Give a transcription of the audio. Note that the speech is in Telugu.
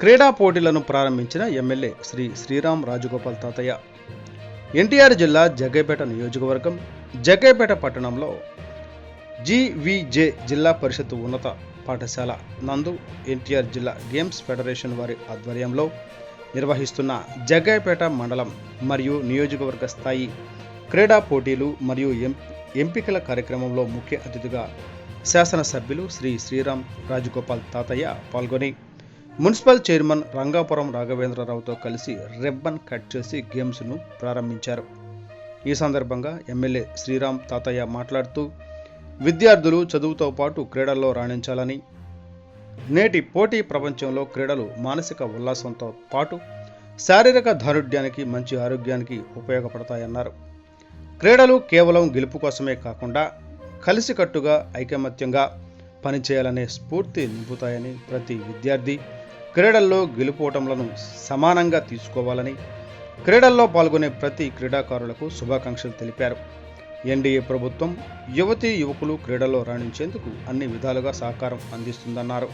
క్రీడా పోటీలను ప్రారంభించిన ఎమ్మెల్యే శ్రీ శ్రీరామ్ రాజగోపాల్ తాతయ్య. ఎన్టీఆర్ జిల్లా జగ్గైపేట నియోజకవర్గం జగ్గైపేట పట్టణంలో జీవీజే జిల్లా పరిషత్ ఉన్నత పాఠశాల నందు ఎన్టీఆర్ జిల్లా గేమ్స్ ఫెడరేషన్ వారి ఆధ్వర్యంలో నిర్వహిస్తున్న జగ్గైపేట మండలం మరియు నియోజకవర్గ స్థాయి క్రీడా పోటీలు మరియు ఎంపికల కార్యక్రమంలో ముఖ్య అతిథిగా శాసనసభ్యులు శ్రీ శ్రీరామ్ రాజగోపాల్ తాతయ్య పాల్గొని మున్సిపల్ చైర్మన్ రంగాపురం రాఘవేంద్రరావుతో కలిసి రిబ్బన్ కట్ చేసి గేమ్స్ను ప్రారంభించారు. ఈ సందర్భంగా ఎమ్మెల్యే శ్రీరామ్ తాతయ్య మాట్లాడుతూ విద్యార్థులు చదువుతో పాటు క్రీడల్లో రాణించాలని, నేటి పోటీ ప్రపంచంలో క్రీడలు మానసిక ఉల్లాసంతో పాటు శారీరక దారుఢ్యానికి, మంచి ఆరోగ్యానికి ఉపయోగపడతాయన్నారు. క్రీడలు కేవలం గెలుపు కోసమే కాకుండా కలిసికట్టుగా ఐకమత్యంగా పనిచేయాలనే స్ఫూర్తి నింపుతాయని, ప్రతి విద్యార్థి క్రీడల్లో గెలుపోటములను సమానంగా తీసుకోవాలని, క్రీడల్లో పాల్గొనే ప్రతి క్రీడాకారులకు శుభాకాంక్షలు తెలిపారు. ఎన్డీఏ ప్రభుత్వం యువతీ యువకులు క్రీడల్లో రాణించేందుకు అన్ని విధాలుగా సహకారం అందిస్తుందన్నారు.